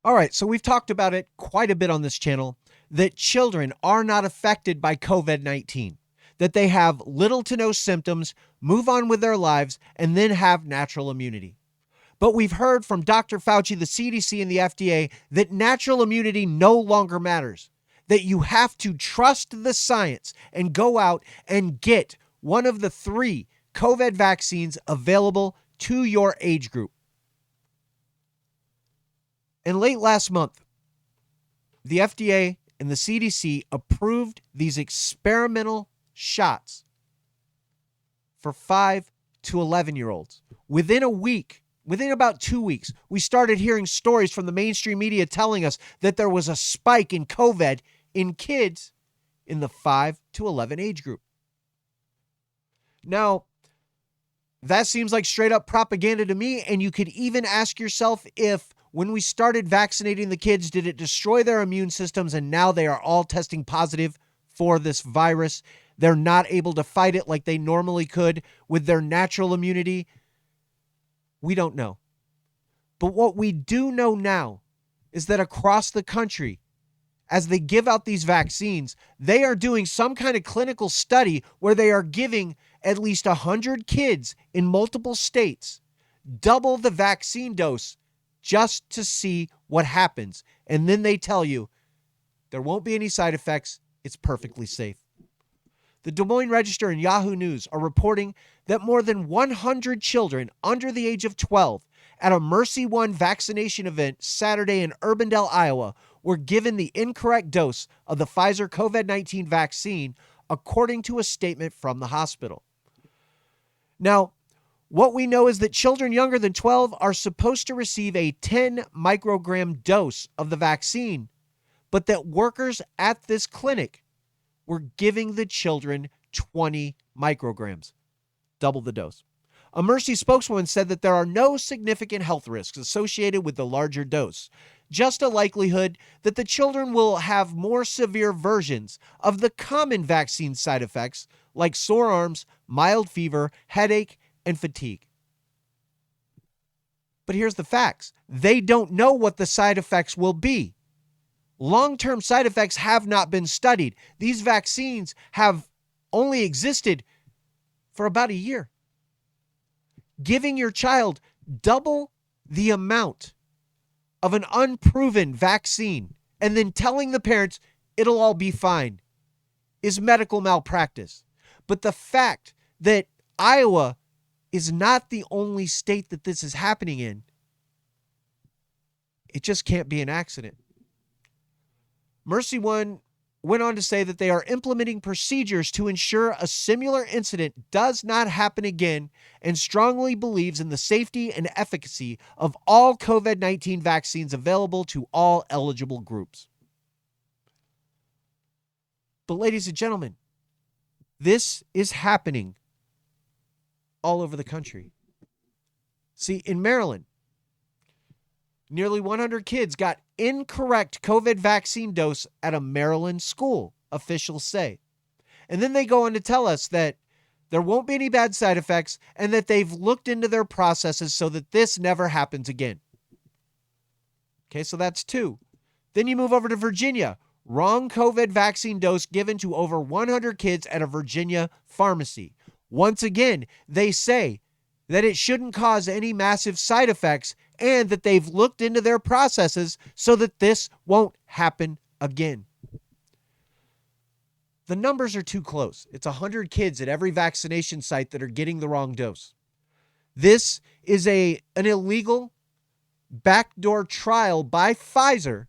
All right, so we've talked about it quite a bit on this channel that children are not affected by COVID 19, that they have little to no symptoms, move on with their lives, and then have natural immunity. But we've heard from Dr. Fauci, the CDC, and the FDA that natural immunity no longer matters, that you have to trust the science and go out and get one of the 3 COVID vaccines available to your age group. And late last month, the FDA and the CDC approved these experimental shots for 5 to 11-year-olds. Within a week, within about 2 weeks, we started hearing stories from the mainstream media telling us that there was a spike in COVID in kids in the 5 to 11 age group. Now, that seems like straight up propaganda to me, and you could even ask yourself if when we started vaccinating the kids, did it destroy their immune systems and now they are all testing positive for this virus? They're not able to fight it like they normally could with their natural immunity. We don't know. But what we do know now is that across the country, as they give out these vaccines, they are doing some kind of clinical study where they are giving at least 100 kids in multiple states double the vaccine dose just to see what happens. And then they tell you there won't be any side effects. It's perfectly safe. The Des Moines Register and Yahoo News are reporting that more than 100 children under the age of 12 at a Mercy One vaccination event Saturday in Urbandale, Iowa, were given the incorrect dose of the Pfizer COVID-19 vaccine, according to a statement from the hospital. Now, what we know is that children younger than 12 are supposed to receive a 10 microgram dose of the vaccine, but that workers at this clinic were giving the children 20 micrograms, double the dose. A Mercy spokeswoman said that there are no significant health risks associated with the larger dose, just a likelihood that the children will have more severe versions of the common vaccine side effects like sore arms, mild fever, headache, and fatigue. But here's the facts. They don't know what the side effects will be. Long-term side effects have not been studied. These vaccines have only existed for about a year. Giving your child double the amount of an unproven vaccine and then telling the parents it'll all be fine is medical malpractice. But the fact that Iowa is not the only state that this is happening in, it just can't be an accident. Mercy One went on to say that they are implementing procedures to ensure a similar incident does not happen again and strongly believes in the safety and efficacy of all COVID-19 vaccines available to all eligible groups. But ladies and gentlemen, this is happening all over the country. See, in Maryland, nearly 100 kids got incorrect COVID vaccine dose at a Maryland school, officials say. And then they go on to tell us that there won't be any bad side effects and that they've looked into their processes so that this never happens again. Okay, so that's 2. Then you move over to Virginia. Wrong COVID vaccine dose given to over 100 kids at a Virginia pharmacy. Once again, they say that it shouldn't cause any massive side effects and that they've looked into their processes so that this won't happen again. The numbers are too close. It's 100 kids at every vaccination site that are getting the wrong dose. This is an illegal backdoor trial by Pfizer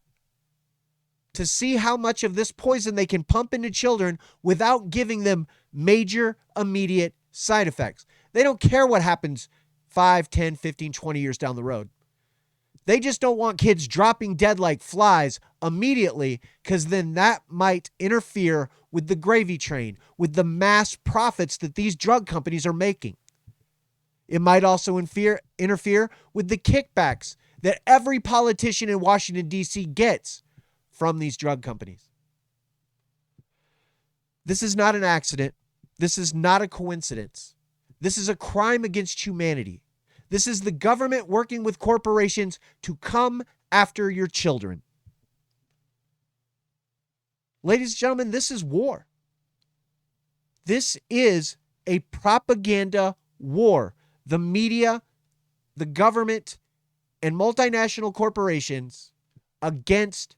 to see how much of this poison they can pump into children without giving them major immediate side effects. They don't care what happens 5, 10, 15, 20 years down the road. They just don't want kids dropping dead like flies immediately, because then that might interfere with the gravy train, with the mass profits that these drug companies are making. It might also interfere with the kickbacks that every politician in Washington, D.C. gets from these drug companies. This is not an accident. This is not a coincidence. This is a crime against humanity. This is the government working with corporations to come after your children. Ladies and gentlemen, this is war. This is a propaganda war. The media, the government, and multinational corporations against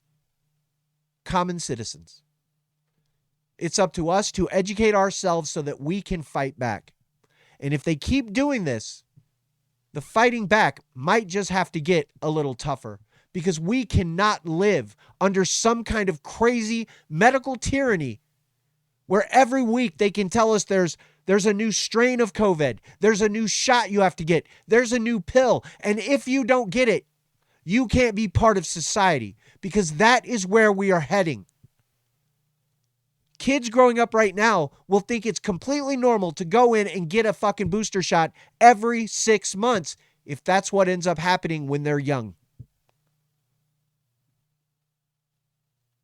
common citizens. It's up to us to educate ourselves so that we can fight back. And if they keep doing this, the fighting back might just have to get a little tougher, because we cannot live under some kind of crazy medical tyranny where every week they can tell us there's a new strain of COVID, there's a new shot you have to get, there's a new pill, and if you don't get it, you can't be part of society, because that is where we are heading. Kids growing up right now will think it's completely normal to go in and get a fucking booster shot every 6 months if that's what ends up happening when they're young.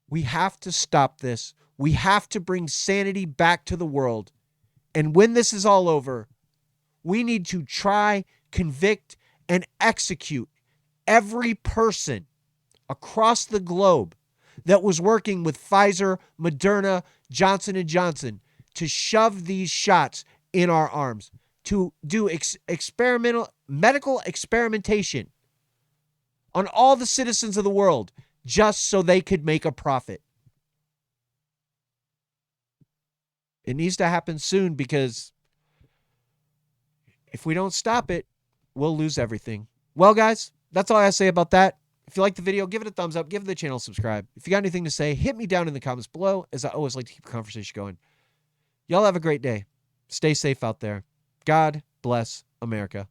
We have to stop this. We have to bring sanity back to the world. And when this is all over, we need to try, convict, and execute every person across the globe that was working with Pfizer, Moderna, Johnson & Johnson to shove these shots in our arms, to do experimental medical experimentation on all the citizens of the world just so they could make a profit. It needs to happen soon, because if we don't stop it, we'll lose everything. Well, guys, that's all I have to say about that. If you like the video, give it a thumbs up, give the channel a subscribe. If you got anything to say, hit me down in the comments below, as I always like to keep the conversation going. Y'all have a great day. Stay safe out there. God bless America.